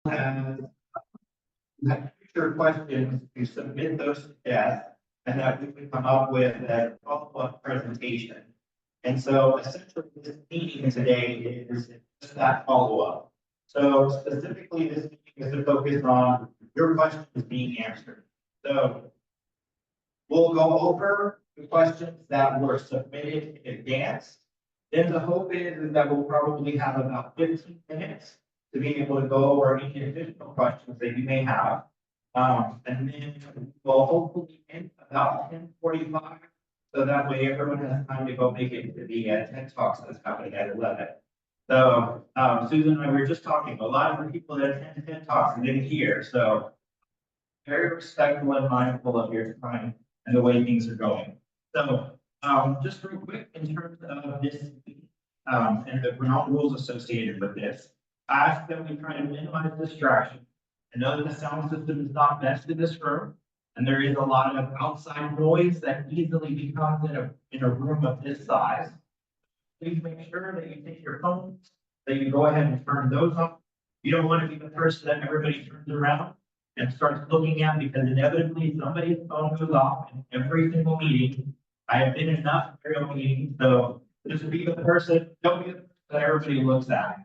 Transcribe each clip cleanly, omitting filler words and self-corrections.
has future questions to submit those to Jeff, and that we can come up with a follow-up presentation. And so essentially this meeting today is just that follow-up. So specifically this meeting is to focus on your questions being answered. So we'll go over the questions that were submitted in advance. Then the hope is that we'll probably have about 15 minutes to be able to go over any additional questions that you may have. And then we'll hopefully end about 10:45. So that way everyone has time to go make it to the TED Talks that's happening at 11. So Susan and I were just talking, a lot of the people that attend TED Talks didn't hear. So very respectful and mindful of your time and the way things are going. So just real quick in terms of this and the ground rules associated with this, I ask that we try to minimize distraction. I know that the sound system is not best in this room, and there is a lot of outside noise that easily becomes in a room of this size. Please make sure that you take your phones, that you go ahead and turn those off. You don't want to be the person that everybody turns around and starts looking at, because inevitably somebody's phone goes off in every single meeting. I have been in enough burial meetings, so just be the person, don't be the person that everybody looks at.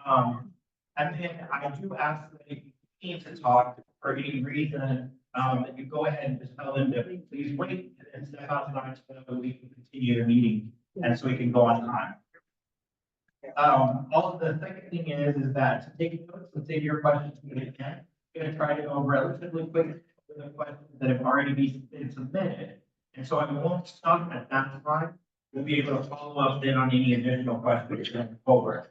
And then I do ask that if you need to talk for any reason, that you go ahead and just tell them to please wait and step outside so that we can continue the meeting and so we can go on time. Also, the second thing is that to take notes and save your questions when you can. I'm going to try to go relatively quick with the questions that have already been submitted. And so I won't stop at that time. We'll be able to follow up then on any additional questions going forward.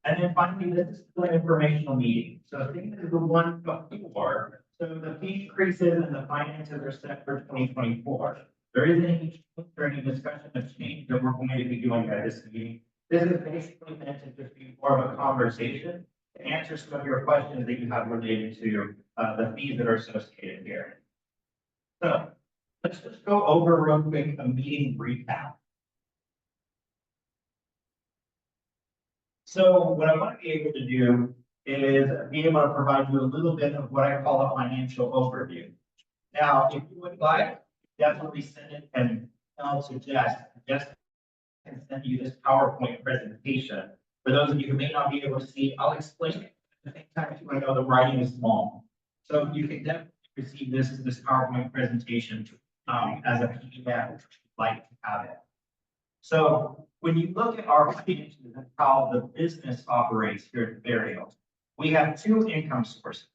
And then finally, this is an informational meeting. So things is the one before. So the fee increases and the finances are set for 2024. There isn't any change or any discussion of change that we're going to be doing at this meeting. This is basically meant to just be more of a conversation to answer some of your questions that you have related to the fees that are associated here. So let's just go over real quick a meeting recap. So what I want to be able to do is be able to provide you a little bit of what I call a financial overview. Now, if you would like, definitely send it, and I'll suggest just can send you this PowerPoint presentation. For those of you who may not be able to see, I'll explain it. At the same time, you know the writing is small. So you can definitely receive this PowerPoint presentation as a PDF if you'd like to have it. So when you look at our finances and how the business operates here at Burial, we have two income sources.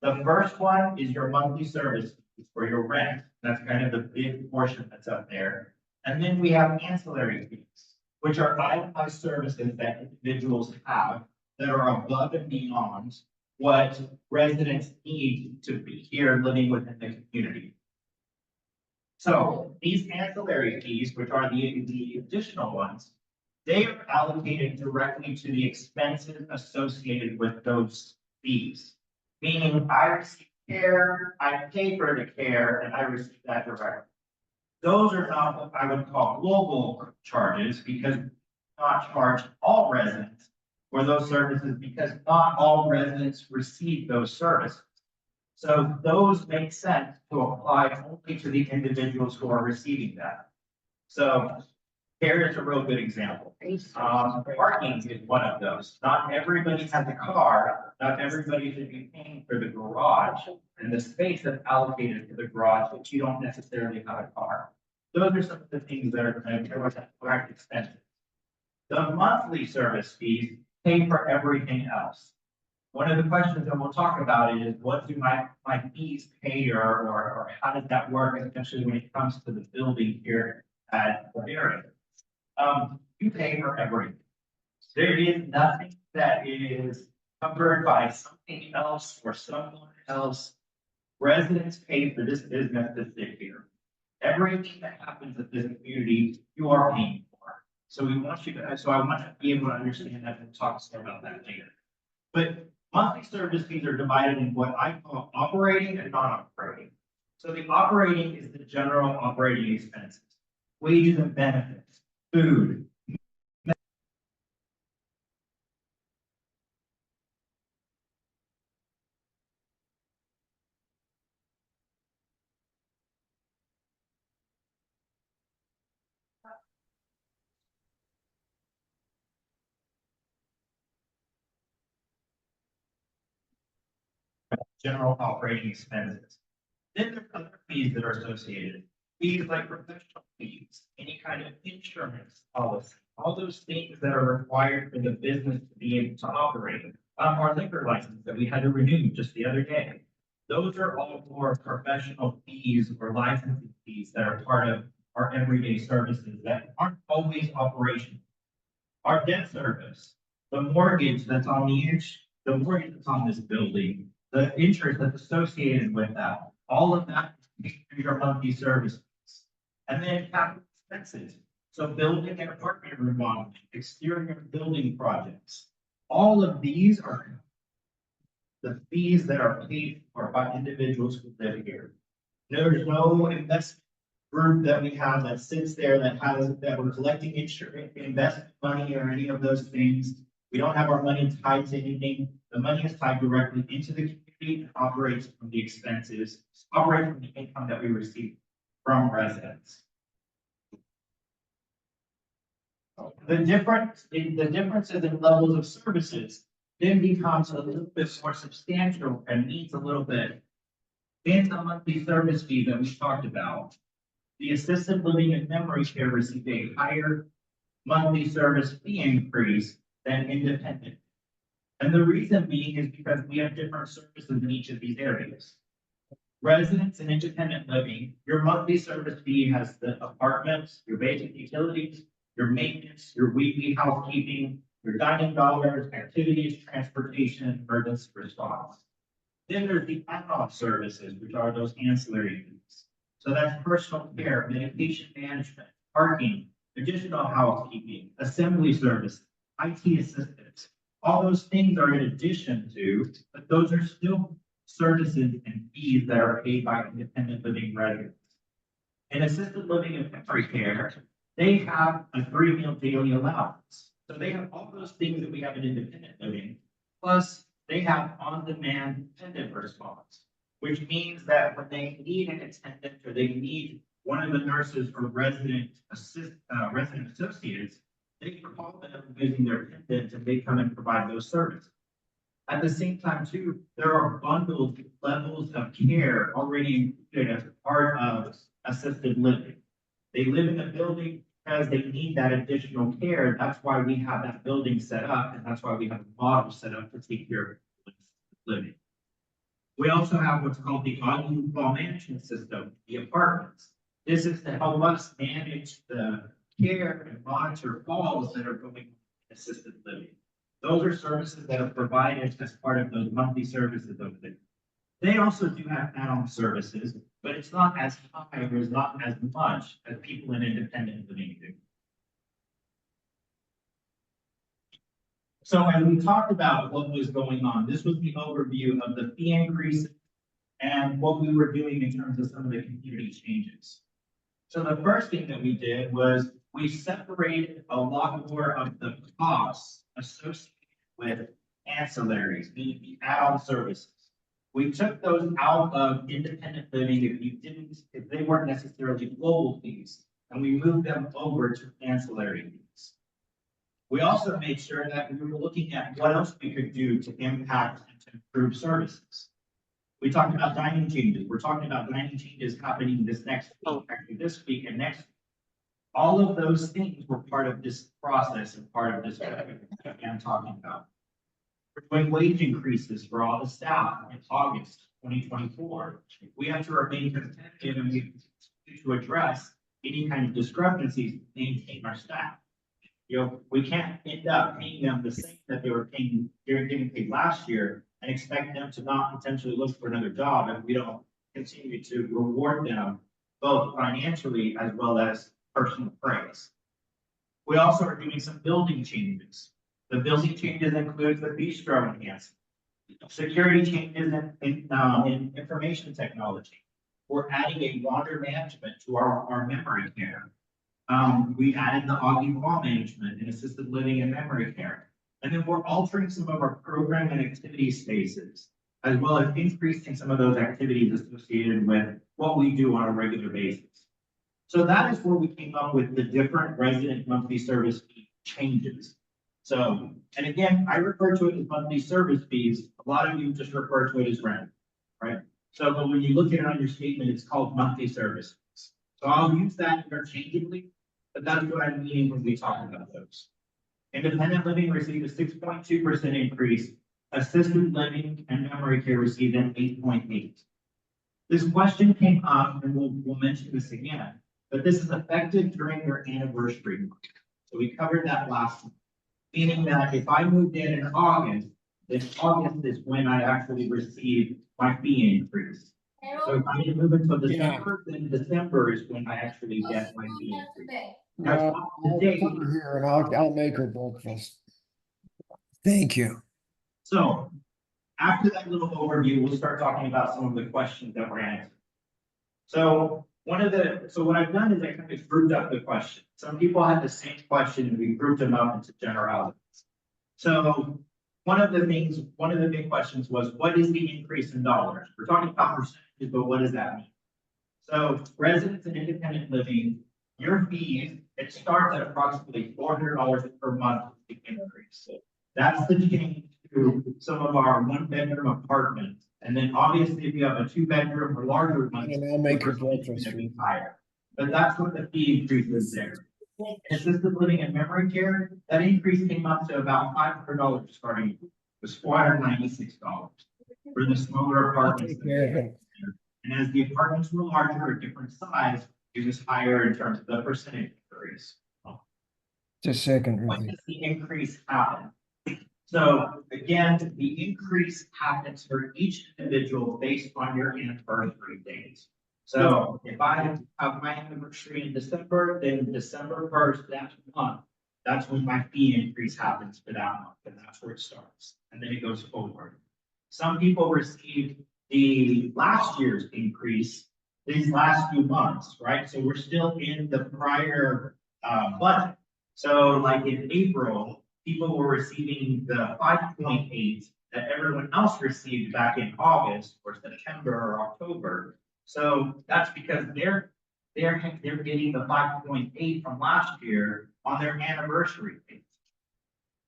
The first one is your monthly service fees for your rent. That's kind of the big portion that's up there. And then we have ancillary fees, which are itemized services that individuals have that are above and beyond what residents need to be here living within the community. So these ancillary fees, which are the additional ones, they are allocated directly to the expenses associated with those fees. Meaning I receive care, I pay for the care, and I receive that directly. Those are not what I would call global charges, because we do not charge all residents for those services, because not all residents receive those services. So those make sense to apply only to the individuals who are receiving that. So care is a real good example. Parking is one of those. Not everybody has a car. Not everybody should be paying for the garage and the space that's allocated to the garage, but you don't necessarily have a car. Those are some of the things that are kind of direct expenses. The monthly service fees pay for everything else. One of the questions that we'll talk about is, what do my fees pay, or how does that work, especially when it comes to the building here at the area? You pay for everything. There is nothing that is covered by something else or someone else. Residents pay for this business to sit here. Everything that happens at this community, you are paying for. So we want you to, so I want to be able to understand that and talk more about that later. But monthly service fees are divided in what I call operating and non-operating. So the operating is the general operating expenses, wages and benefits, food, general operating expenses. Then there are other fees that are associated. Fees like professional fees, any kind of insurance policy, all those things that are required for the business to be able to operate. Our liquor license that we had to renew just the other day. Those are all more professional fees or licensing fees that are part of our everyday services that aren't always operational. Our debt service, the mortgage that's on the mortgage that's on this building, the interest that's associated with that, all of that is through your monthly service fees. And then capital expenses, so building and apartment remodeling, exterior building projects. All of these are the fees that are paid for by individuals who live here. There's no investment group that we have that sits there that we're collecting insurance, investment money or any of those things. We don't have our money tied to anything. The money is tied directly into the community and operates from the expenses, operates from the income that we receive from residents. The differences in levels of services then becomes a little bit more substantial and needs a little bit. In the monthly service fee that we talked about, the assisted living and memory care received a higher monthly service fee increase than independent. And the reason being is because we have different services in each of these areas. Residents and independent living, your monthly service fee has the apartments, your basic utilities, your maintenance, your weekly housekeeping, your dining dollars, activities, transportation, emergency response. Then there's the add-on services, which are those ancillary fees. So that's personal care, medication management, parking, additional housekeeping, assembly services, IT assistance. All those things are in addition to, but those are still services and fees that are paid by independent living residents. In assisted living and memory care, they have a 3-meal daily allowance. So they have all those things that we have in independent living, plus they have on-demand attendant response, which means that when they need an attendant or they need one of the nurses or resident associates, they call them using their attendant and they come and provide those services. At the same time, too, there are bundled levels of care already included as part of assisted living. They live in a building because they need that additional care. That's why we have that building set up, and that's why we have a model set up to take care of living. We also have what's called the on-call management system, the apartments. This is to help us manage the care and monitor calls that are going on in assisted living. Those are services that are provided as part of those monthly services over there. They also do have add-on services, but it's not as high or it's not as much as people in independent living do. So as we talked about what was going on, this was the overview of the fee increase and what we were doing in terms of some of the community changes. So the first thing that we did was we separated a lot more of the costs associated with ancillaries, meaning the add-on services. We took those out of independent living if they weren't necessarily global fees, and we moved them over to ancillary fees. We also made sure that we were looking at what else we could do to impact and to improve services. We talked about dining changes. We're talking about dining changes happening this next week, actually this week and next week. All of those things were part of this process and part of this that I'm talking about. We're doing wage increases for all the staff in August 2024. We have to remain competitive and we have to address any kind of discrepancies to maintain our staff. We can't end up paying them the same that they were getting paid last year and expect them to not potentially look for another job if we don't continue to reward them both financially as well as personal praise. We also are doing some building changes. The building changes include the bistro enhancement, security changes in information technology. We're adding a water management to our memory care. We added the Augie Fall management in assisted living and memory care. And then we're altering some of our program and activity spaces, as well as increasing some of those activities associated with what we do on a regular basis. So that is where we came up with the different resident monthly service fee changes. So, and again, I refer to it as monthly service fees. A lot of you just refer to it as rent. right? So, but when you look at it on your statement, it's called monthly services. So I'll use that interchangeably, but that's what I'm meaning when we talk about those. Independent living received a 6.2% increase. Assisted living and memory care received an 8.8. This question came up, and we'll mention this again, but this is effective during their anniversary month. So we covered that last month, meaning that if I moved in August, then August is when I actually receive my fee increase. So if I didn't move until December, then December is when I actually get my fee increase. Now, I'll it's not the date. come here and I'll make her breakfast. Thank you. So after that little overview, we'll start talking about some of the questions that were answered. So what I've done is I kind of grouped up the questions. Some people had the same question and we grouped them up into generalities. So one of the big questions was, what is the increase in dollars? We're talking about percentages, but what does that mean? So residents and independent living, your fees, it starts at approximately $400 per month to increase. That's the change to some of our one-bedroom apartments. And then obviously, if you have a two-bedroom or larger one, And I'll make your it's breakfast. gonna be higher. But that's what the fee increase is there. Assisted living and memory care, that increase came up to about $500 starting. It was $496 for the smaller apartments. And as the apartments were larger or different size, it was higher in terms of the percentage increase. Just a second. When does the increase happen? So again, the increase happens for each individual based on your anniversary date. So if I have my anniversary in December, then December 1st, that month, that's when my fee increase happens for that month, and that's where it starts. And then it goes forward. Some people received the last year's increase these last few months, right? So we're still in the prior budget. So like in April, people were receiving the 5.8 that everyone else received back in August or September or October. So that's because they're getting the 5.8 from last year on their anniversary date.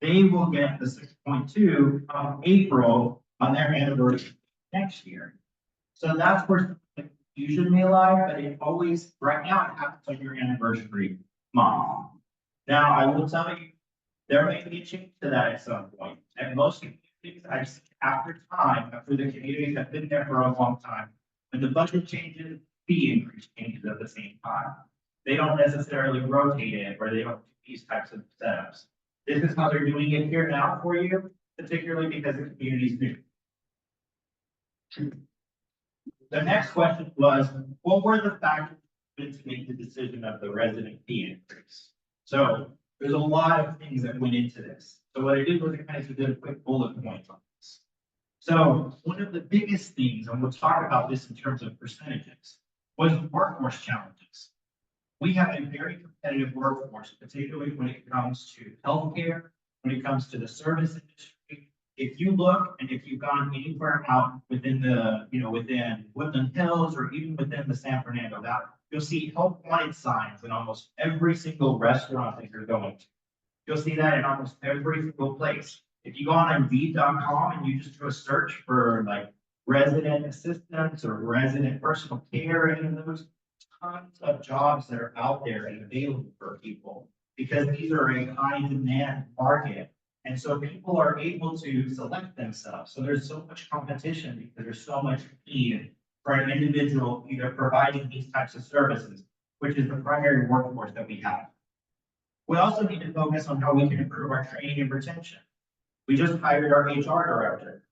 They will get the 6.2 from April on their anniversary next year. So that's where the confusion may lie, but it always, right now, it happens on your anniversary month. Now, I will tell you, there may be a change to that at some point. And most communities, I see after the communities have been there for a long time, when the budget changes, fee increase changes at the same time. They don't necessarily rotate it, or they don't do these types of setups. This is how they're doing it here now for you, particularly because the community is new. The next question was, what were the factors to make the decision of the resident fee increase? So there's a lot of things that went into this. So what I did was I kind of did a quick bullet point on this. So one of the biggest things, and we'll talk about this in terms of percentages, was workforce challenges. We have a very competitive workforce, particularly when it comes to healthcare, when it comes to the service industry. If you look and if you've gone anywhere out within the, within Woodland Hills or even within the San Fernando Valley, you'll see help wanted signs in almost every single restaurant that you're going to. You'll see that in almost every single place. If you go on Indeed.com and you just do a search for like resident assistance or resident personal care, any of those, tons of jobs that are out there and available for people because these are a high demand market. And so people are able to select themselves. So there's so much competition because there's so much need for an individual either providing these types of services, which is the primary workforce that we have. We also need to focus on how we can improve our training and retention. We just hired our HR director.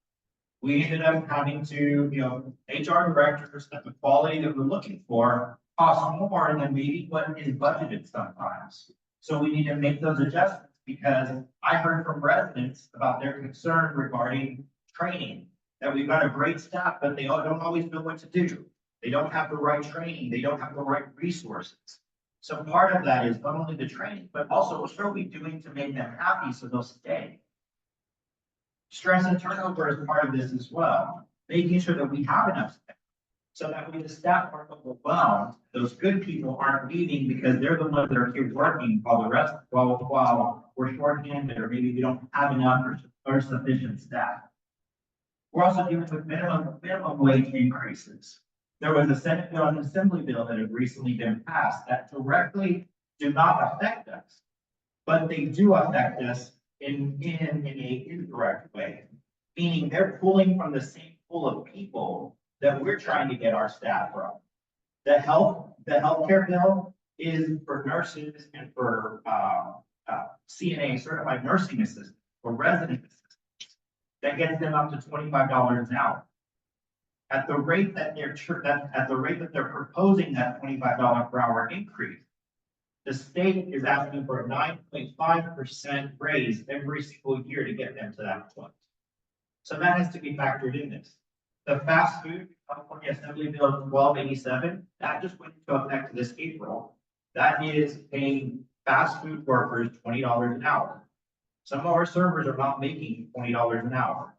We ended up having to, HR directors at the quality that we're looking for cost more than maybe what is budgeted sometimes. So we need to make those adjustments because I heard from residents about their concern regarding training, that we've got a great staff, but they don't always know what to do. They don't have the right training. They don't have the right resources. So part of that is not only the training, but also what are we doing to make them happy so they'll stay? Stress and turnover is part of this as well. Making sure that we have enough staff so that way the staff aren't overwhelmed. Those good people aren't leaving because they're the ones that are here working while we're short-handed or maybe we don't have enough or sufficient staff. We're also dealing with minimum wage increases. There was a Senate bill and Assembly bill that have recently been passed that directly do not affect us, but they do affect us in a indirect way. Meaning they're pulling from the same pool of people that we're trying to get our staff from. The healthcare bill is for nurses and for CNA, certified nursing assistants, or resident assistants. That gets them up to $25 an hour. At the rate that they're proposing that $25 per hour increase, the state is asking for a 9.5% raise every single year to get them to that point. So that has to be factored in this. The fast food, California Assembly Bill 1287, that just went into effect this April. That is paying fast food workers $20 an hour. Some of our servers are not making $20 an hour.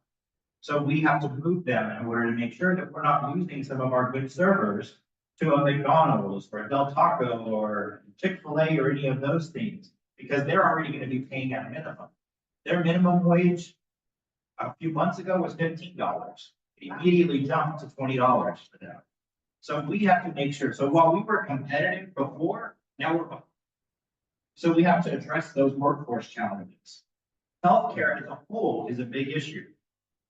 So we have to move them in order to make sure that we're not losing some of our good servers to a McDonald's or a Del Taco or Chick-fil-A or any of those things, because they're already going to be paying at a minimum. Their minimum wage a few months ago was $15. It immediately jumped to $20 for them. So we have to make sure. So while we were competitive before, now we're. So we have to address those workforce challenges. Healthcare as a whole is a big issue,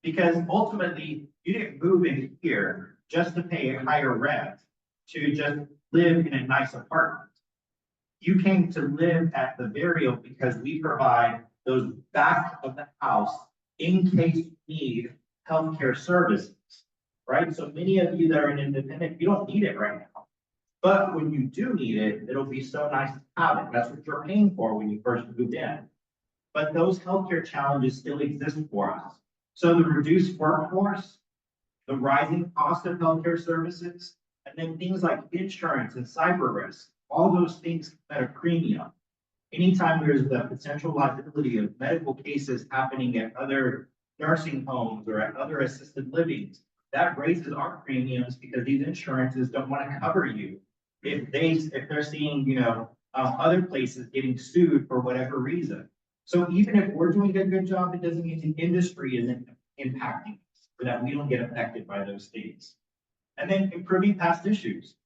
because ultimately you didn't move in here just to pay a higher rent, to just live in a nice apartment. You came to live at the burial because we provide those back of the house in case you need healthcare services, right? So many of you that are an independent, you don't need it right now. But when you do need it, it'll be so nice to have it. That's what you're paying for when you first moved in. But those healthcare challenges still exist for us. So the reduced workforce, the rising cost of healthcare services, and then things like insurance and cyber risk, all those things at a premium. Anytime there's the potential liability of medical cases happening at other nursing homes or at other assisted livings, that raises our premiums because these insurances don't want to cover you if they're seeing, other places getting sued for whatever reason. So even if we're doing a good job, it doesn't mean the industry isn't impacting us, or that we don't get affected by those things. And then improving past issues.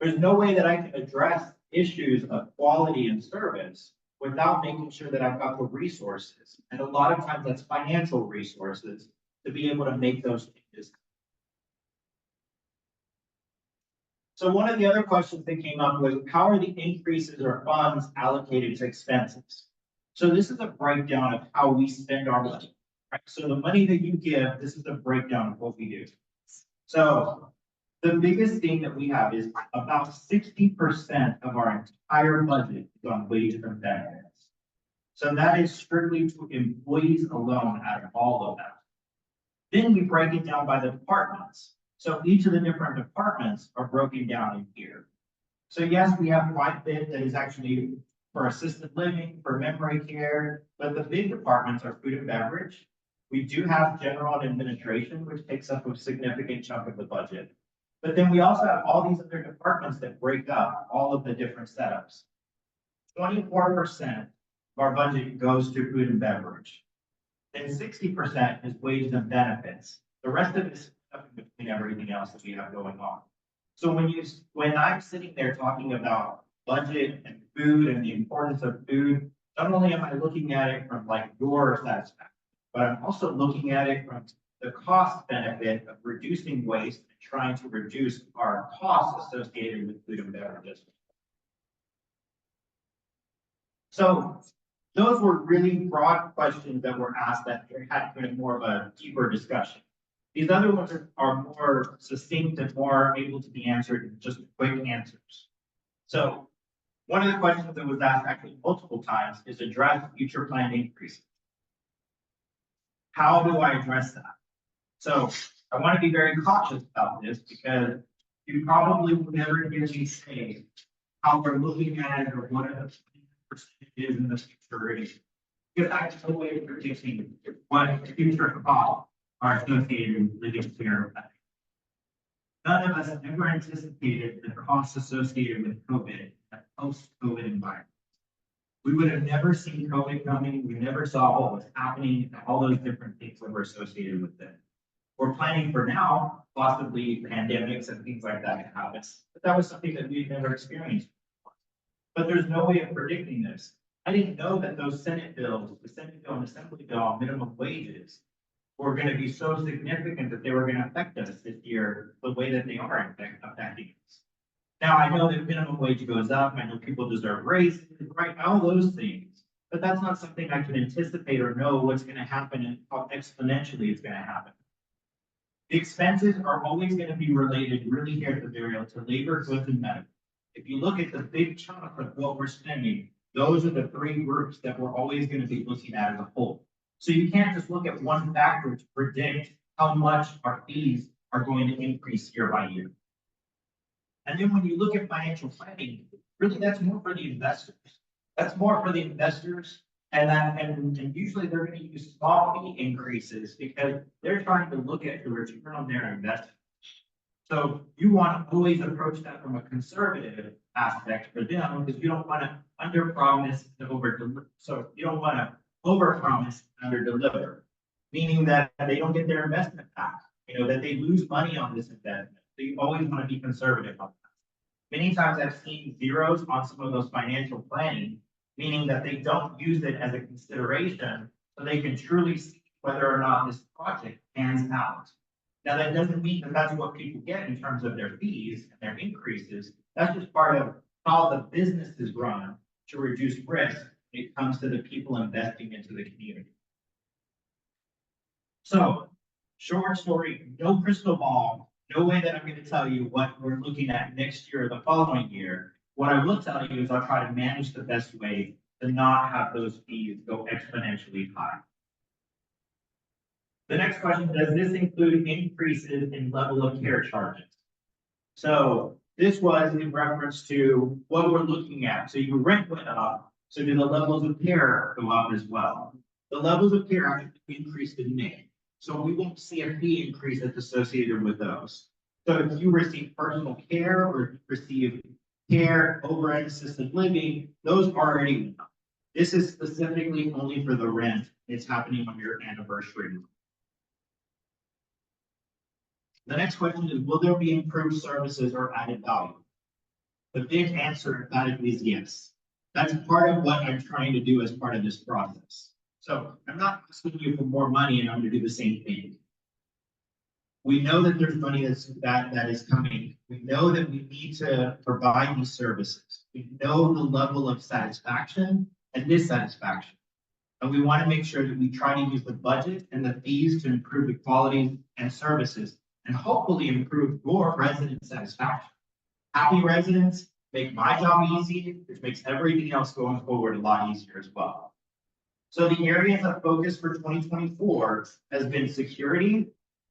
There's no way that I can address issues of quality and service without making sure that I've got the resources. And a lot of times that's financial resources to be able to make those changes. So one of the other questions that came up was, how are the increases or funds allocated to expenses? So this is a breakdown of how we spend our money. Right? So the money that you give, this is a breakdown of what we do. So the biggest thing that we have is about 60% of our entire budget is on wages and benefits. So that is strictly to employees alone out of all of that. Then we break it down by the departments. So each of the different departments are broken down in here. So yes, we have quite a bit that is actually for assisted living, for memory care, but the big departments are food and beverage. We do have general and administration, which takes up a significant chunk of the budget. But then we also have all these other departments that break up all of the different setups. 24% of our budget goes to food and beverage. Then 60% is wages and benefits. The rest of it is between everything else that we have going on. So when I'm sitting there talking about budget and food and the importance of food, not only am I looking at it from like your satisfaction, but I'm also looking at it from the cost benefit of reducing waste and trying to reduce our costs associated with food and beverages. So those were really broad questions that were asked that had kind of more of a deeper discussion. These other ones are more succinct and more able to be answered in just quick answers. So one of the questions that was asked actually multiple times is address future planned increases. How do I address that? So I want to be very cautious about this because you probably will never hear me say how we're looking at it or what the percentage is in the future. Because I have no way of predicting what future costs are associated with living here. None of us ever anticipated the costs associated with COVID, a post-COVID environment. We would have never seen COVID coming. We never saw what was happening and all those different things that were associated with it. We're planning for now, possibly pandemics and things like that can happen, but that was something that we've never experienced. But there's no way of predicting this. I didn't know that those Senate bills, the Senate bill and Assembly bill on minimum wages were gonna be so significant that they were gonna affect us this year, the way that they are affecting us. Now, I know that minimum wage goes up, I know people deserve raises, right, all those things. But that's not something I can anticipate or know what's gonna happen and how exponentially it's gonna happen. The expenses are always gonna be related really here at the burial to labor, goods, and medical. If you look at the big chunk of what we're spending, those are the three groups that we're always gonna be looking at as a whole. So you can't just look at one factor to predict how much our fees are going to increase year by year. And then when you look at financial planning, really that's more for the investors. That's more for the investors. And usually they're gonna use small fee increases because they're trying to look at the return on their investment. So you want to always approach that from a conservative aspect for them, because you don't want to under promise and over deliver. So you don't want to over promise and under deliver, meaning that they don't get their investment back, that they lose money on this investment. So you always want to be conservative on that. Many times I've seen zeros on some of those financial planning, meaning that they don't use it as a consideration so they can truly see whether or not this project pans out. Now, that doesn't mean that that's what people get in terms of their fees and their increases. That's just part of how the business is run to reduce risk when it comes to the people investing into the community. So, short story, no crystal ball, no way that I'm going to tell you what we're looking at next year or the following year. What I will tell you is I'll try to manage the best way to not have those fees go exponentially high. The next question, does this include increases in level of care charges? So this was in reference to what we're looking at. So your rent went up, so do the levels of care go up as well? The levels of care actually increased in May, so we won't see a fee increase that's associated with those. So if you receive personal care or receive care over an assisted living, those already went up. This is specifically only for the rent. It's happening on your anniversary. The next question is, will there be improved services or added value? The big answer emphatically is yes. That's part of what I'm trying to do as part of this process. So I'm not asking you for more money and I'm going to do the same thing. We know that there's money that is coming. We know that we need to provide these services. We know the level of satisfaction and dissatisfaction. And we want to make sure that we try to use the budget and the fees to improve the quality and services and hopefully improve your resident satisfaction. Happy residents make my job easy, which makes everything else going forward a lot easier as well. So the areas of focus for 2024 has been security,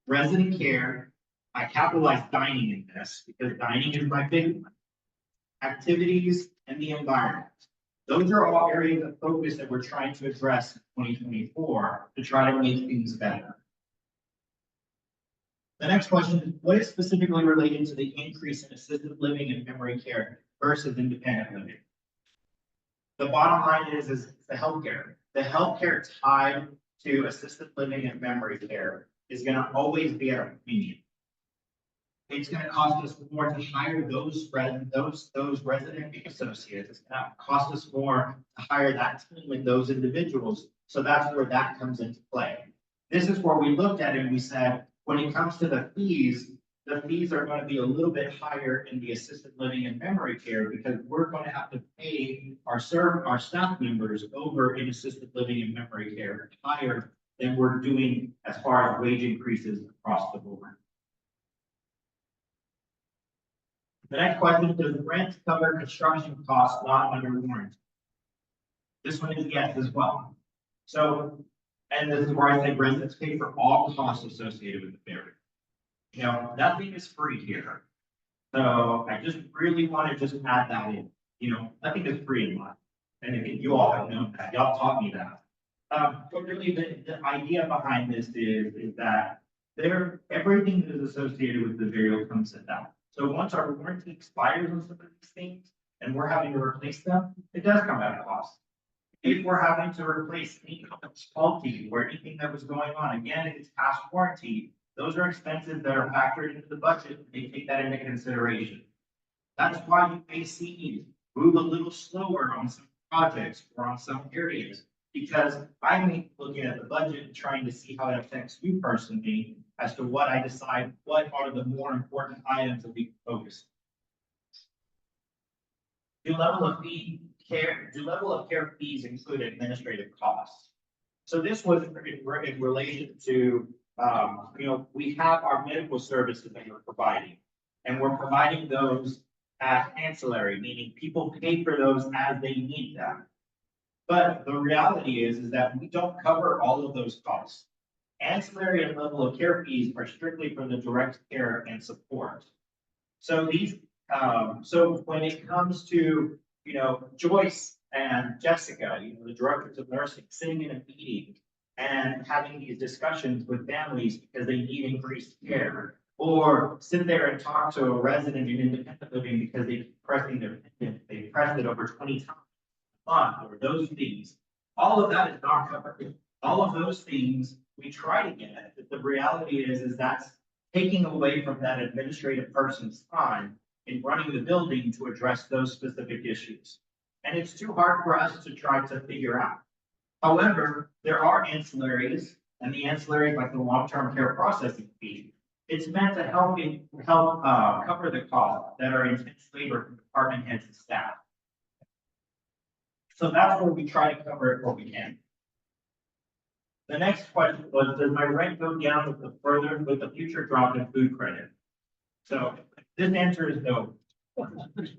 resident care. I capitalized dining in this because dining is my big one. Activities and the environment. Those are all areas of focus that we're trying to address in 2024 to try to make things better. The next question is, what is specifically related to the increase in assisted living and memory care versus independent living? The bottom line is the healthcare. The healthcare tied to assisted living and memory care is going to always be at a premium. It's going to cost us more to hire those resident associates. It's going to cost us more to hire that team with those individuals. So that's where that comes into play. This is where we looked at it and we said, when it comes to the fees are going to be a little bit higher in the assisted living and memory care because we're going to have to pay our staff members over in assisted living and memory care higher than we're doing as far as wage increases across the board. The next question, does rent cover construction costs not under warranty? This one is yes as well. So, and this is where I say residents pay for all costs associated with the burial. Nothing is free here. So I just really want to just add that in. Nothing is free in life. And again, you all have known that. Y'all taught me that. But really the idea behind this is that everything that is associated with the burial comes at that. So once our warranty expires on some of these things and we're having to replace them, it does come at a cost. If we're having to replace anything that's faulty or anything that was going on, again, if it's past warranty, Those are expenses that are factored into the budget. They take that into consideration. That's why you may see me move a little slower on some projects or on some areas. Because I may be looking at the budget and trying to see how it affects you personally as to what I decide, what are the more important items that we focus. Do level of care fees include administrative costs? So this was in relation to, we have our medical services that we're providing. And we're providing those as ancillary, meaning people pay for those as they need them. But the reality is that we don't cover all of those costs. Ancillary and level of care fees are strictly for the direct care and support. So so when it comes to, Joyce and Jessica, the directors of nursing, sitting in a meeting and having these discussions with families because they need increased care, or sit there and talk to a resident in independent living because they pressed it over 20 times a month, or those things, all of that is not covered. All of those things we try to get, but the reality is that's taking away from that administrative person's time in running the building to address those specific issues. And it's too hard for us to try to figure out. However, there are ancillaries, and the ancillaries like the long-term care processing fee. It's meant to help cover the costs that are intense labor from department heads and staff. So that's where we try to cover it where we can. The next question was, does my rent go down with the future drop in food credit? So this answer is no. The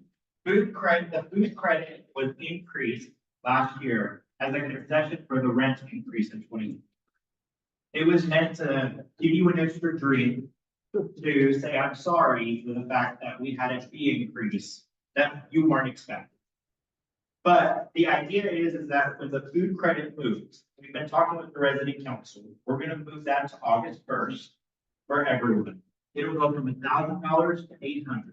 food credit was increased last year as a concession for the rent increase in 2020. It was meant to give you an extra drink to say, I'm sorry for the fact that we had a fee increase that you weren't expecting. But the idea is that when the food credit moves, we've been talking with the resident council, we're gonna move that to August 1st for everyone. It will go from $1,000 to $800.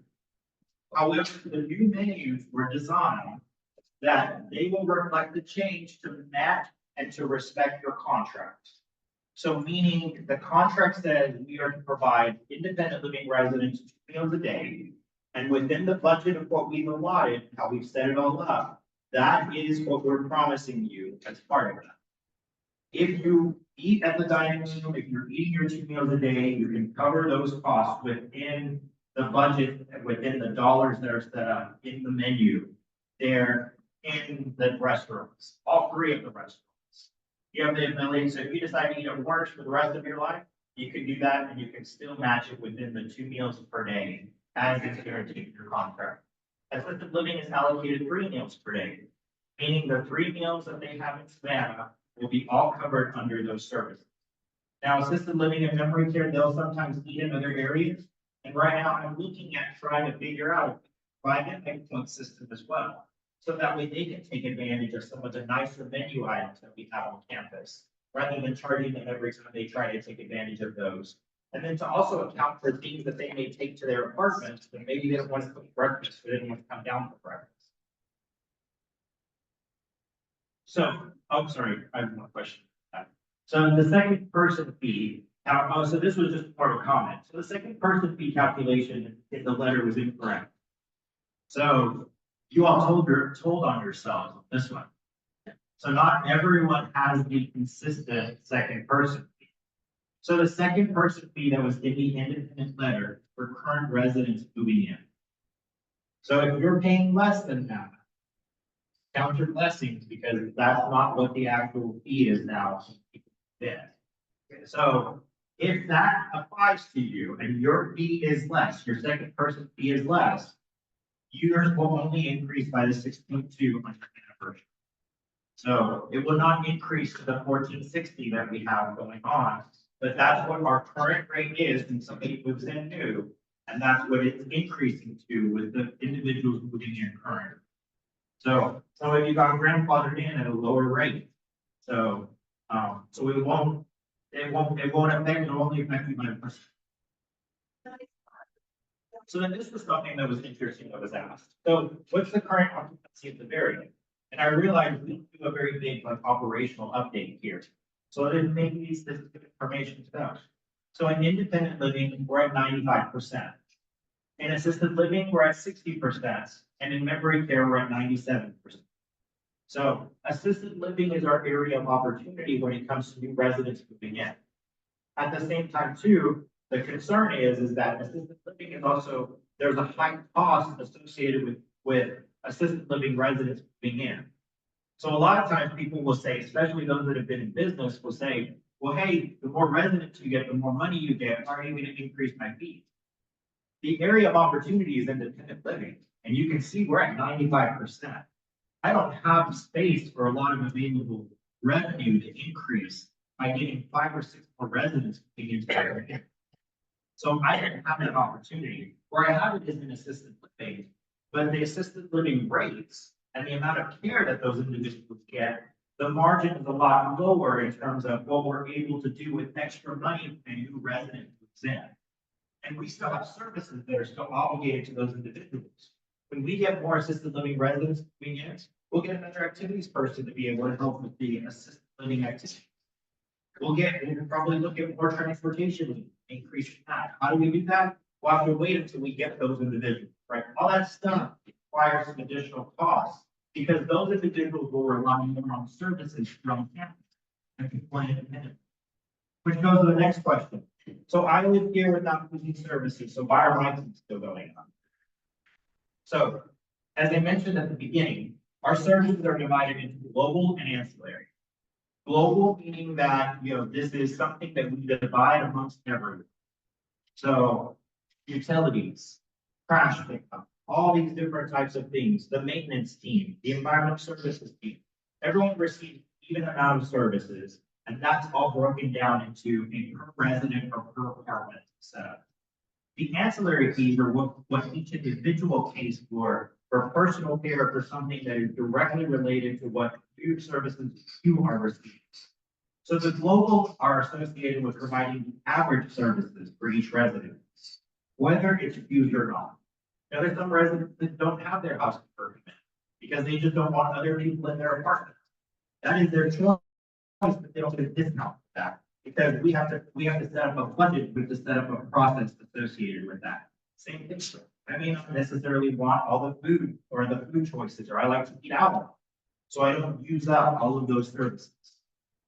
However, the new menus were designed that they will reflect the change to match and to respect your contract. So meaning the contract says we are to provide independent living residents 2 meals a day. And within the budget of what we've allotted, how we've set it all up, that is what we're promising you as part of that. If you eat at the dining room, if you're eating your 2 meals a day, you can cover those costs within the budget, within the dollars that are set up in the menu. They're in the restaurants, all 3 of the restaurants. You have the ability, so if you decide to eat at Warner's for the rest of your life, you can do that and you can still match it within the 2 meals per day as it's guaranteed in your contract. Assisted living is allocated 3 meals per day, meaning the 3 meals that they have in Savannah will be all covered under those services. Now, assisted living and memory care, they'll sometimes eat in other areas. And right now I'm looking at trying to figure out provide an excellent system as well. So that way they can take advantage of some of the nicer menu items that we have on campus, rather than charging them every time they try to take advantage of those. And then to also account for things that they may take to their apartments, but maybe they don't want to cook breakfast, but they didn't want to come down for breakfast. So, oh, sorry, I have one question. So the second person fee, so this was just part of a comment. So the second person fee calculation in the letter was incorrect. So you all told on yourselves this one. So not everyone has the consistent second person fee. So the second person fee that was in the independent letter for current residents moving in. So if you're paying less than that, count your blessings, because that's not what the actual fee is now. So if that applies to you and your fee is less, your second person fee is less, yours will only increase by the 6.2 on your anniversary. So it will not increase to the 1460 that we have going on, but that's what our current rate is when somebody moves in new, and that's what it's increasing to with the individuals moving in current. So if you got grandfathered in at a lower rate, so it won't affect, it only affect you by a percent. So then this was something that was interesting that was asked. So what's the current occupancy of the variant? And I realized we do a very big operational update here. So I didn't make these specific information to them. So in independent living, we're at 95%. In assisted living, we're at 60%, and in memory care, we're at 97%. So assisted living is our area of opportunity when it comes to new residents moving in. At the same time, too, the concern is that assisted living is also, there's a high cost associated with assisted living residents moving in. So a lot of times people will say, especially those that have been in business, will say, well, hey, the more residents you get, the more money you get, how are you going to increase my fees? The area of opportunity is independent living, and you can see we're at 95%. I don't have space for a lot of available revenue to increase by getting 5 or 6 more residents moving into the area. So I don't have that opportunity. Where I have it is in assisted living, but the assisted living rates and the amount of care that those individuals get, the margin is a lot lower in terms of what we're able to do with extra money when a new resident moves in. And we still have services that are still obligated to those individuals. When we get more assisted living residents moving in, we'll get another activities person to be able to help with the assisted living activity. We'll probably look at more transportation, increase that. How do we do that? We'll have to wait until we get those individuals, right? All that stuff requires some additional costs because those individuals will rely more on services from campus and can plan independently. Which goes to the next question. So I live here without using services, so why are my fees still going on? So, as I mentioned at the beginning, our services are divided into global and ancillary. Global meaning that, this is something that we divide amongst everyone. So, utilities, trash pickup, all these different types of things, the maintenance team, the environmental services team, everyone receives even amount of services, and that's all broken down into a per resident or per apartment setup. The ancillary fees are what each individual pays for personal care, for something that is directly related to what food services you are receiving. So the global are associated with providing average services for each resident, whether it's used or not. Now, there's some residents that don't have their house permit because they just don't want other people in their apartment. That is their choice, but they don't get a discount for that because we have to set up a budget with the set up a process associated with that. Same thing. I may not necessarily want all the food or the food choices, or I like to eat out, so I don't use up all of those services.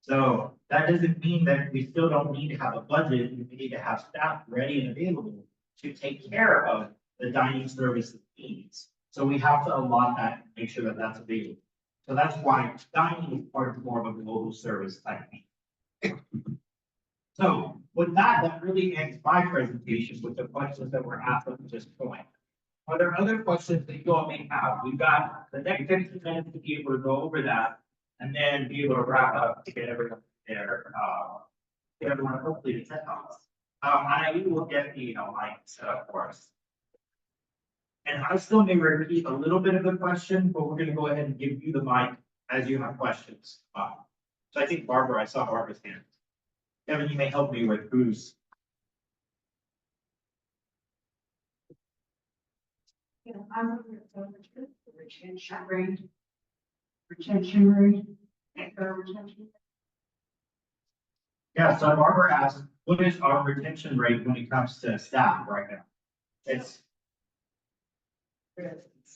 So that doesn't mean that we still don't need to have a budget. We need to have staff ready and available to take care of the dining services needs. So we have to allot that and make sure that that's available. So that's why dining is part of more of a global service type thing. So with that really ends my presentation with the questions that were asked up to this point. Are there other questions that you all may have? We've got the next 15 minutes to be able to go over that and then be able to wrap up to get everyone there. Get everyone hopefully to 10 minutes. I will get the mic set up for us. And I still may repeat a little bit of the question, but we're going to go ahead and give you the mic as you have questions. So I think Barbara, I saw Barbara's hand. Kevin, you may help me with who's. Yeah, I'm looking at the retention rate, retention. Yeah, so Barbara asked, what is our retention rate when it comes to staff right now? It's.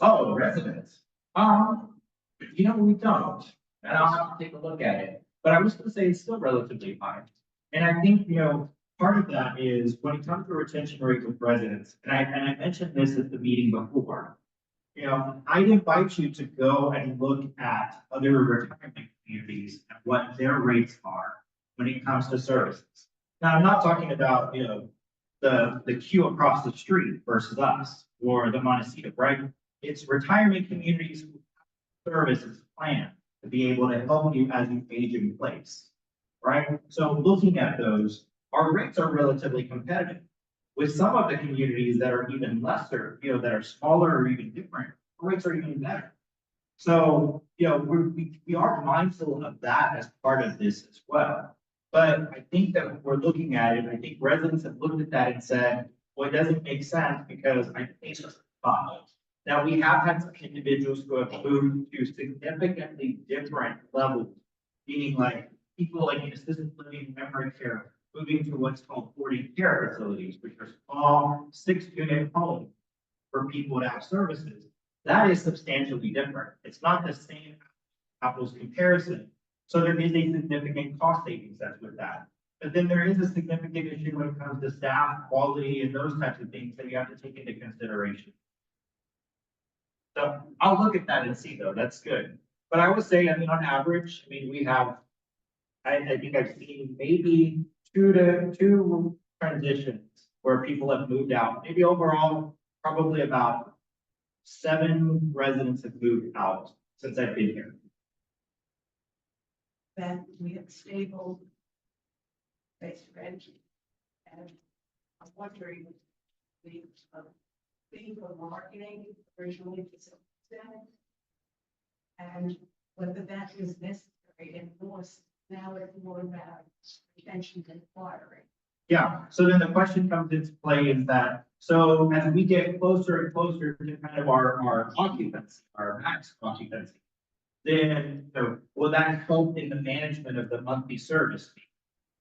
Oh, residents. We don't, and I'll have to take a look at it, but I was gonna say it's still relatively high. And I think, part of that is when it comes to retention rate with residents, and I mentioned this at the meeting before. I'd invite you to go and look at other retirement communities and what their rates are when it comes to services. Now, I'm not talking about, the queue across the street versus us or the Montecito, right? It's retirement communities who have services plan to be able to help you as you age in place, right? So looking at those, our rates are relatively competitive. With some of the communities that are even lesser, that are smaller or even different, our rates are even better. So, we are mindful of that as part of this as well. But I think that when we're looking at it, I think residents have looked at that and said, well, it doesn't make sense because I pay so much. Now, we have had some individuals who have moved to significantly different levels, meaning like people like in assisted living, memory care, moving to what's called 40 care facilities, which are small 6-unit homes for people to have services. That is substantially different. It's not the same apples comparison. So there is a significant cost savings that's with that. But then there is a significant issue when it comes to staff, quality, and those types of things that you have to take into consideration. So I'll look at that and see though, that's good. But I would say, I mean, on average, I mean, we have, I think I've seen maybe two transitions where people have moved out. Maybe overall, probably about 7 residents have moved out since I've been here. That we have stable base rent. And I'm wondering, the, thing for marketing originally was that. And whether that is necessary and more, now it's more about retention and acquiring. Yeah, so then the question comes into play is that, so as we get closer and closer to kind of our occupancy, our max occupancy, then, you know, will that help in the management of the monthly service fee?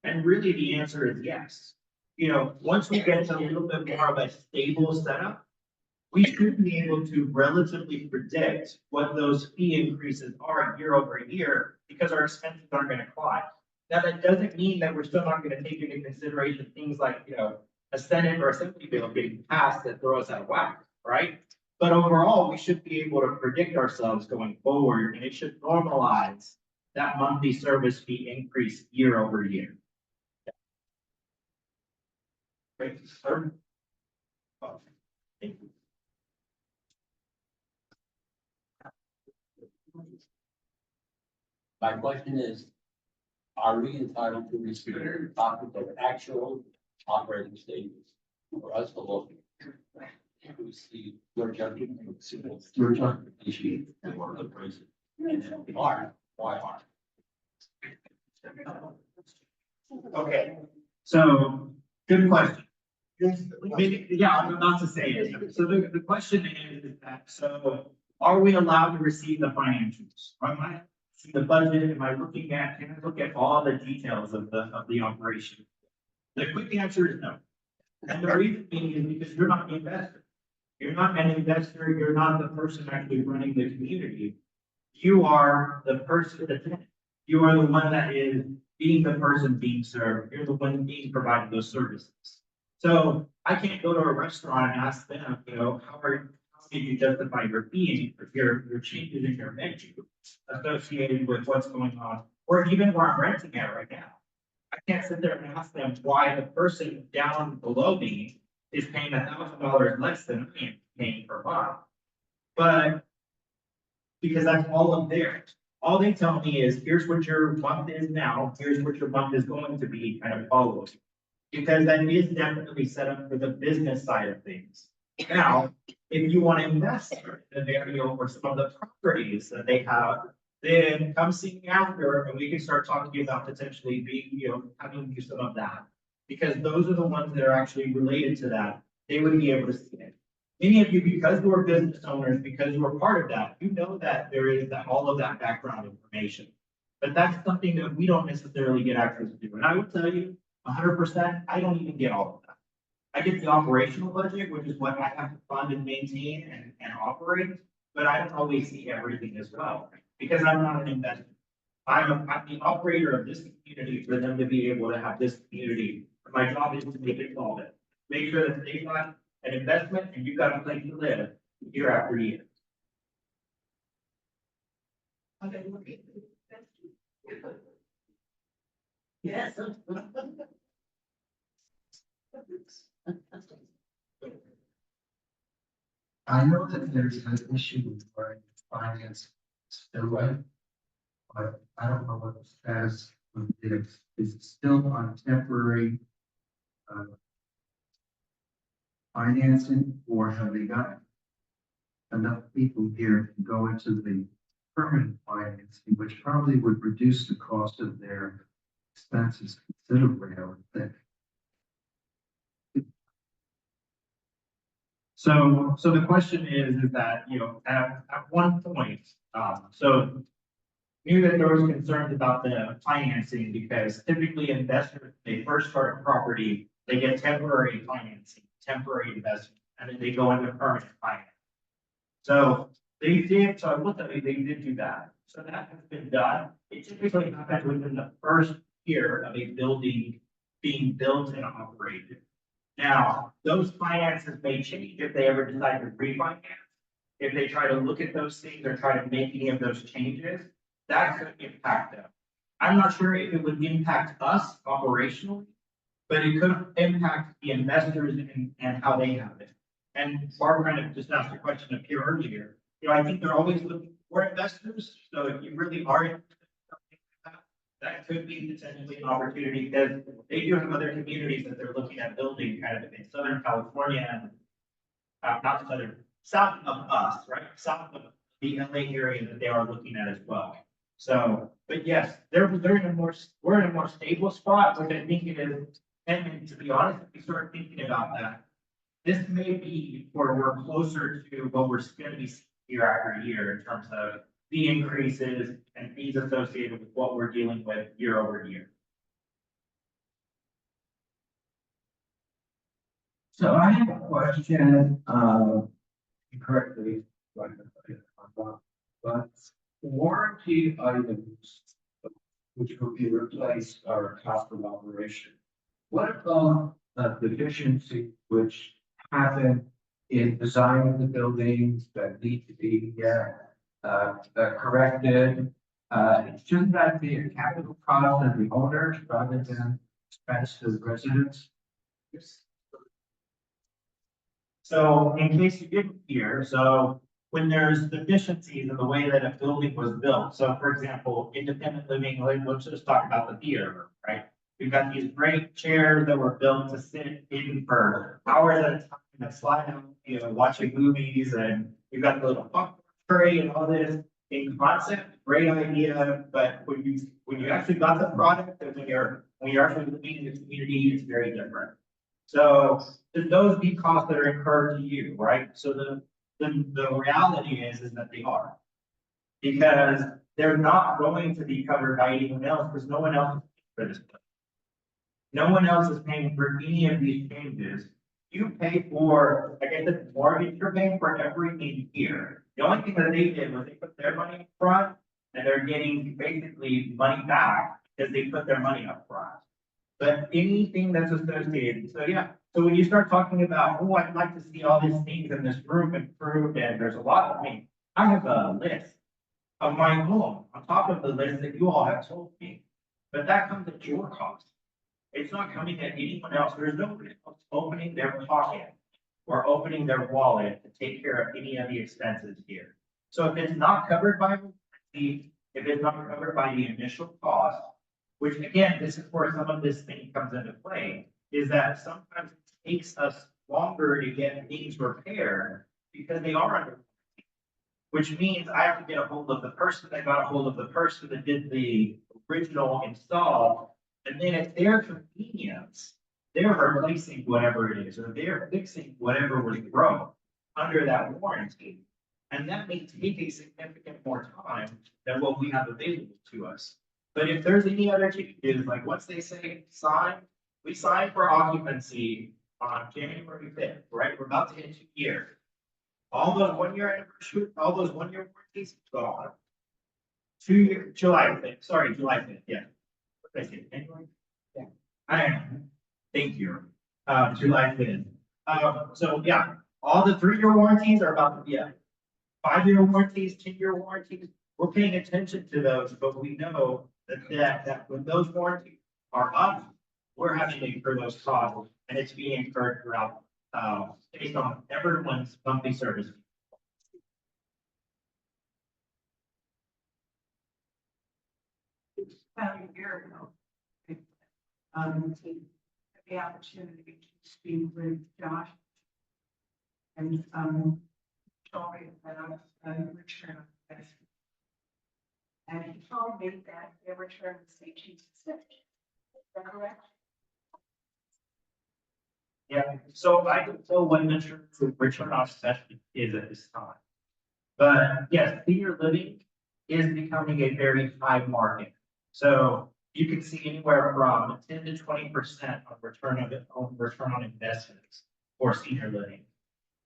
And really the answer is yes. You know, once we get to a little bit more of a stable setup, we should be able to relatively predict what those fee increases are year over year because our expenses aren't going to climb. Now, that doesn't mean that we're still not going to take into consideration things like, you know, a Senate or Assembly bill getting passed that throw us out of whack, right? But overall, we should be able to predict ourselves going forward, and it should normalize that monthly service fee increase year over year. Great, sir. Oh, thank you. My question is, are we entitled to receive copies of actual operating statements for us to look at? We see your judgment, your judgment issue, or the price. And if we are, why aren't? Okay, so good question. Maybe, yeah, I'm about to say it. So the question is that, so are we allowed to receive the financials? Am I see the budget? Am I looking at, can I look at all the details of the operation? The quick answer is no. And the reason being is because you're not the investor. You're not an investor, you're not the person actually running the community. You are the person, the tenant. You are the one that is being the person being served. You're the one being provided those services. So I can't go to a restaurant and ask them, you know, how can you justify your fee, your changes in your menu associated with what's going on, or even where I'm renting at right now. I can't sit there and ask them why the person down below me is paying $1,000 less than I am paying per month. But because that's all of theirs. All they tell me is, here's what your month is now, here's what your month is going to be, kind of follows. Because that is definitely set up for the business side of things. Now, if you want to invest in the area or some of the properties that they have, then come see me after and we can start talking about potentially being, you know, having you some of that. Because those are the ones that are actually related to that. They would be able to see it. Many of you, because you are business owners, because you are part of that, you know that there is that all of that background information. But that's something that we don't necessarily get access to. And I would tell you, 100%, I don't even get all of that. I get the operational budget, which is what I have to fund and maintain and operate, but I don't always see everything as well, because I'm not an investor. I'm the operator of this community for them to be able to have this community. My job is to make it solvent. Make sure that they've got an investment and you've got a place to live year after year. Okay, yes. I know that there's an issue with finance spillway, but I don't know what the status of it is. Is it still on temporary financing, or have they got enough people here to go into the permanent financing, which probably would reduce the cost of their expenses considerably, I would think. So the question is that, you know, at one point, so knew that there was concerns about the financing because typically investors, they first start a property, they get temporary financing, temporary investment, and then they go into permanent finance. So they did, so I looked at it, they did do that. So that has been done. It typically happens within the first year of a building being built and operated. Now, those finances may change if they ever decide to refinance. If they try to look at those things or try to make any of those changes, that could impact them. I'm not sure if it would impact us operationally, but it could impact the investors and how they have it. And Barbara kind of just asked a question up here earlier. You know, I think they're always looking for investors. So if you really are interested in something like that, that could be potentially an opportunity because they do have other communities that they're looking at building kind of in Southern California and not southern, south of us, right? South of the LA area that they are looking at as well. So, but yes, they're in a more, we're in a more stable spot, which I think it is. And to be honest, if we start thinking about that, this may be where we're closer to what we're going to be seeing year after year in terms of the increases and fees associated with what we're dealing with year over year. So I have a question, correctly, but warranty items which will be replaced are cost of operation. What about deficiencies which happen in design of the buildings that need to be corrected? Shouldn't that be a capital cost of the owners rather than expense to the residents? So in case you didn't hear, so when there's deficiencies in the way that a building was built, so for example, independent living, let's just talk about the theater, room, right? We've got these great chairs that were built to sit in for hours at a time and slide out, you know, watching movies, and you've got the little popcorn tray and all this in concept, great idea, but when you actually got the product and when you're actually living in the community, it's very different. So those be costs that are incurred to you, right? So the reality is that they are. Because they're not going to be covered by anyone else because no one else is paying for this. No one else is paying for any of these changes. You pay for, like I said, mortgage, you're paying for everything here. The only thing that they did was they put their money up front and they're getting basically money back because they put their money up front. But anything that's associated, so yeah, so when you start talking about, oh, I'd like to see all these things in this room improved, and there's a lot of me, I have a list of my own on top of the list that you all have told me. But that comes at your cost. It's not coming at anyone else. There's nobody else opening their pocket or opening their wallet to take care of any of the expenses here. So if it's not covered by the, if it's not covered by the initial cost, which again, this is where some of this thing comes into play, is that sometimes it takes us longer to get things repaired because they are under, which means I have to get a hold of the person that got a hold of the person that did the original install, and then at their convenience, they're replacing whatever it is, or they're fixing whatever was broke under that warranty. And that may take a significant more time than what we have available to us. But if there's any other changes, like once they say sign, we sign for occupancy on January 5th, right? We're about to hit 2 years. All those 1 year anniversary, all those 1 year warranties gone. 2 year, July 5th, sorry, July 5th, yeah. What did I say, January? Yeah. I am, thank you, July 5th. So yeah, all the 3 year warranties are about to be up. 5 year warranties, 10 year warranties, we're paying attention to those, but we know that when those warranties are up, we're having to incur those costs, and it's being incurred throughout, based on everyone's monthly service. About a year ago. The opportunity to speak with Josh. And, told me about return on investment. And he told me that their return was 18%. Is that correct? Yeah, so I don't know what the return on investment is at this time. But yes, senior living, is becoming a very high market. So you can see anywhere from 10 to 20% on return on investments for senior living.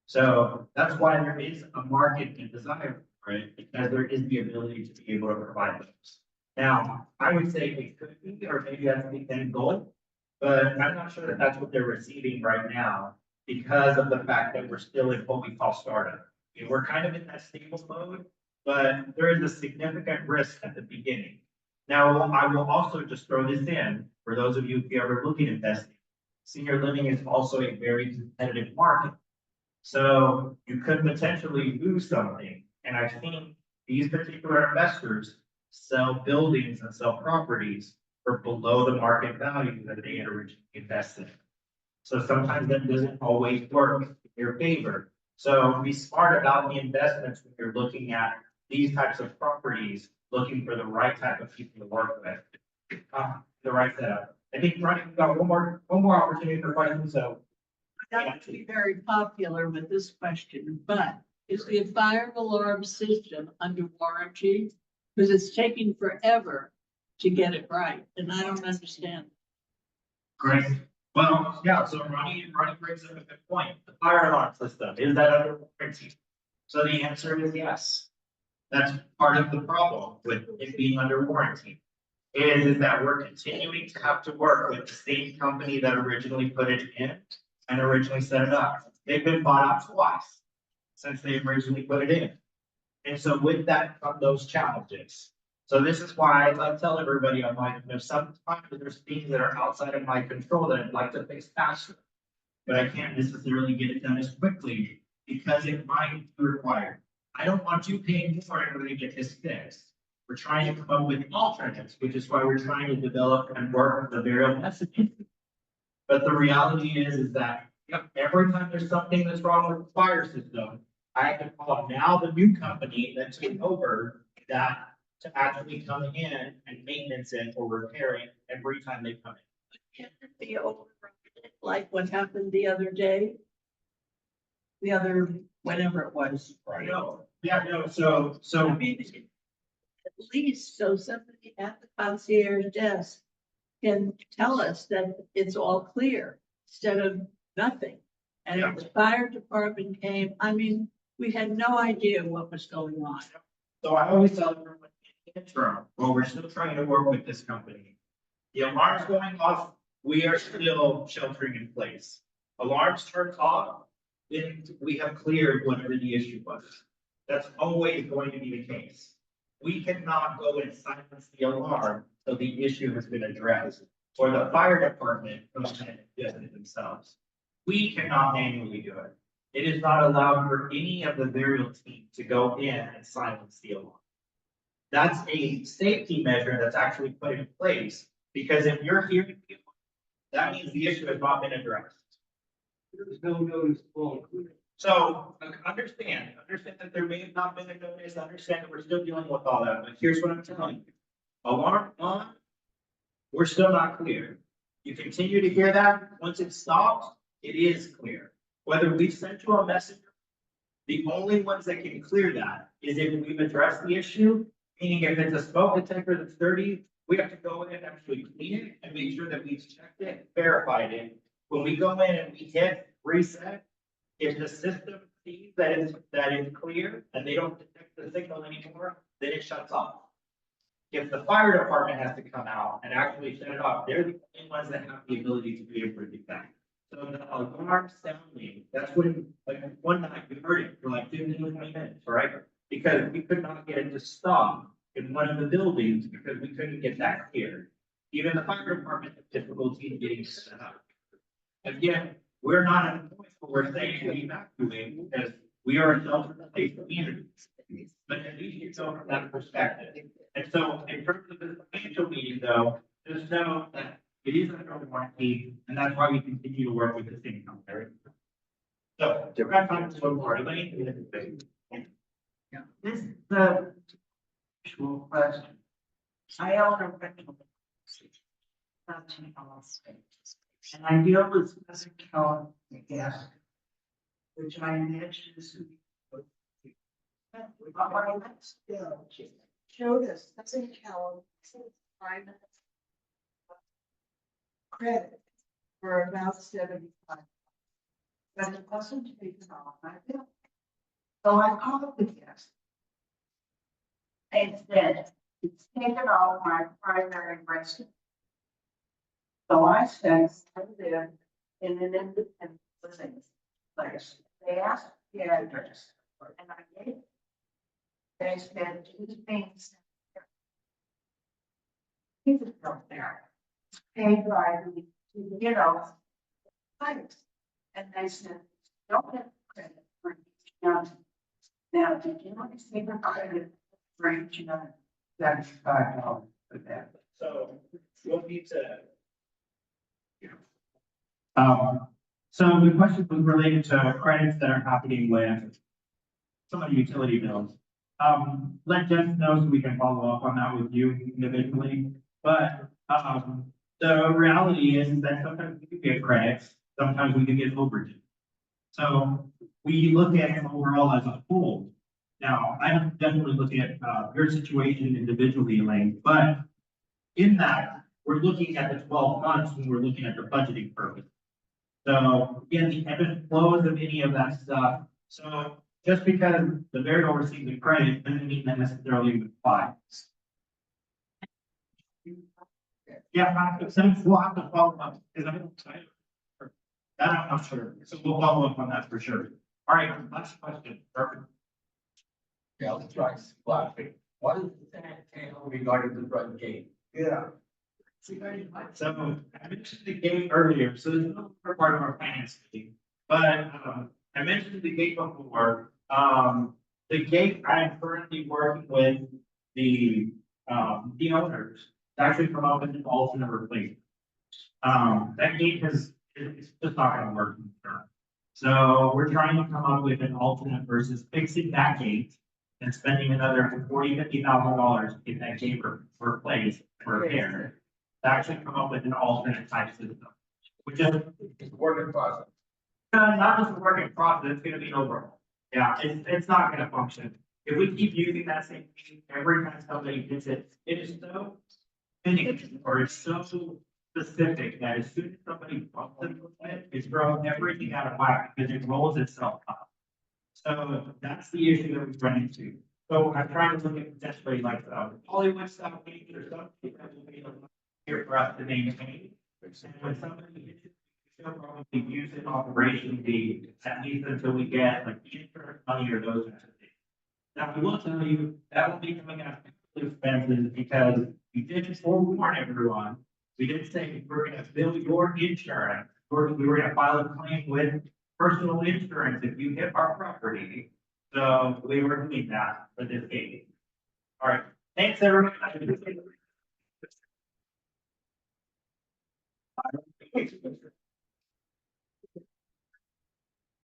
So that's why there is a market and desire for it, because there is the ability to be able to provide those. Now, I would say it could be, or maybe that's the end goal, but I'm not sure that that's what they're receiving right now because of the fact that we're still in what we call startup. You know, we're kind of in that stable mode, but there is a significant risk at the beginning. Now, I will also just throw this in for those of you if you're ever looking at investing. Senior living is also a very competitive market. So you could potentially lose something. And I've seen these particular investors sell buildings and sell properties for below the market value that they had originally invested in. So sometimes that doesn't always work in your favor. So be smart about the investments when you're looking at these types of properties, looking for the right type of people to work with, the right setup. I think Ronnie, we've got one more opportunity for questions, so. Not to be very popular with this question, but is the fire alarm system under warranty? Because it's taking forever to get it right, and I don't understand. Great. Well, yeah, so Ronnie brings up a good point. The fire alarm system, is that under warranty? So the answer is yes. That's part of the problem with it being under warranty. Is that we're continuing to have to work with the same company that originally put it in and originally set it up. They've been bought out twice since they originally put it in. And so with that come those challenges. So this is why I tell everybody, I'm like, sometimes there's things that are outside of my control that I'd like to fix faster. But I can't necessarily get it done as quickly because it might be required. I don't want you paying more in order to get this fixed. We're trying to come up with alternatives, which is why we're trying to develop and work with the various messaging. But the reality is that every time there's something that's wrong with the fire system, I have to call now the new company that took over that to actually come in and maintenance it or repair it every time they come in. Can it be overrun like what happened the other day? Whenever it was. Right. No, yeah, no, so. I mean, at least so somebody at the concierge desk can tell us that it's all clear instead of nothing. And if the fire department came, I mean, we had no idea what was going on. So I always tell everyone in the interim, well, we're still trying to work with this company. The alarm's going off, we are still sheltering in place. Alarms turn off, then we have cleared whatever the issue was. That's always going to be the case. We cannot go and silence the alarm until the issue has been addressed, or the fire department goes ahead and does it themselves. We cannot manually do it. It is not allowed for any of the burial team to go in and silence the alarm. That's a safety measure that's actually put in place, because if you're hearing people, that means the issue has not been addressed. There's no notice. So understand that there may have not been a notice, understand that we're still dealing with all that, but here's what I'm telling you. Alarm on, we're still not clear. You continue to hear that, once it stops, it is clear. Whether we send you a messenger, the only ones that can clear that is if we've addressed the issue, meaning if it's a smoke detector that's dirty, we have to go in and actually clean it and make sure that we've checked it, verified it. When we go in and we hit reset, if the system sees that it's clear and they don't detect the signal anymore, then it shuts off. If the fire department has to come out and actually shut it off, they're the only ones that have the ability to be able to do that. So the alarm sounding, that's when, like one night we heard it for like 15 to 20 minutes, right? Because we could not get it to stop in one of the buildings because we couldn't get that cleared. Even the fire department had difficulty getting it set up. Again, we're not at a point where we're saying we evacuate because we are a shelter-in-place community. But at least you go from that perspective. And so in terms of the financial meeting though, just know that it is under warranty, and that's why we continue to work with the same company. So, do we have time for one more? Yeah. This is the actual question. I own a rental. And I deal with Southern California gas, which I imagine is. showed us, doesn't count, private credit for about 75. But it wasn't taken off my bill. So I called the guest. And said, it's taken off my primary residence. So I said, I live in an independent living place. They asked the address, and I gave it. They said, these things. He's up there. Paid by the, thanks. And they said, don't get credit for each month. Now, did you receive a credit for each month? That's $5 for that. So you'll need to. So the question was related to credits that are happening with some of the utility bills. Let Jeff know so we can follow up on that with you individually, but, the reality is that sometimes we do get credits, sometimes we do get overages. So we look at it overall as a whole. Now, I'm definitely looking at, your situation individually, Elaine, but in that, we're looking at the 12 months when we're looking at the budgeting purpose. So again, the ebb and flows of any of that stuff. So just because the variable receives a credit doesn't mean that necessarily would apply. Yeah, we'll have to follow up, because that I'm not sure, so we'll follow up on that for sure. All right, last question. Perfect. Yeah, let's try laughing. What is the thing regarding the front gate? Yeah. So I mentioned the gate earlier, so this is not part of our finance meeting, but I mentioned the gate before. The gate I'm currently working with the owners to actually come up with an alternate replacement. That gate it's just not gonna work. So we're trying to come up with an alternate versus fixing that gate and spending another $50,000 to get that gate replaced or repaired. To actually come up with an alternate type system, which is It's a work in process. not just a work in process, it's gonna be overall. Yeah, it's not gonna function. If we keep using that same thing every time somebody hits it, it is so finicky or it's so specific that as soon as somebody bumps it, it's throwing everything out of whack because it rolls itself up. So that's the issue that we run into. So I'm trying to look at potentially like Hollywood style games or something that will be a lot here for us to maintain. And when somebody hits it, we'll probably use it operationally at least until we get like insurance money or those kinds of things. Now, I will tell you, that will be coming out of expenses because we did forewarn everyone. We didn't say we're gonna bill your insurance, or we were gonna file a claim with personal insurance if you hit our property. So we were doing that for this case. All right, thanks everyone.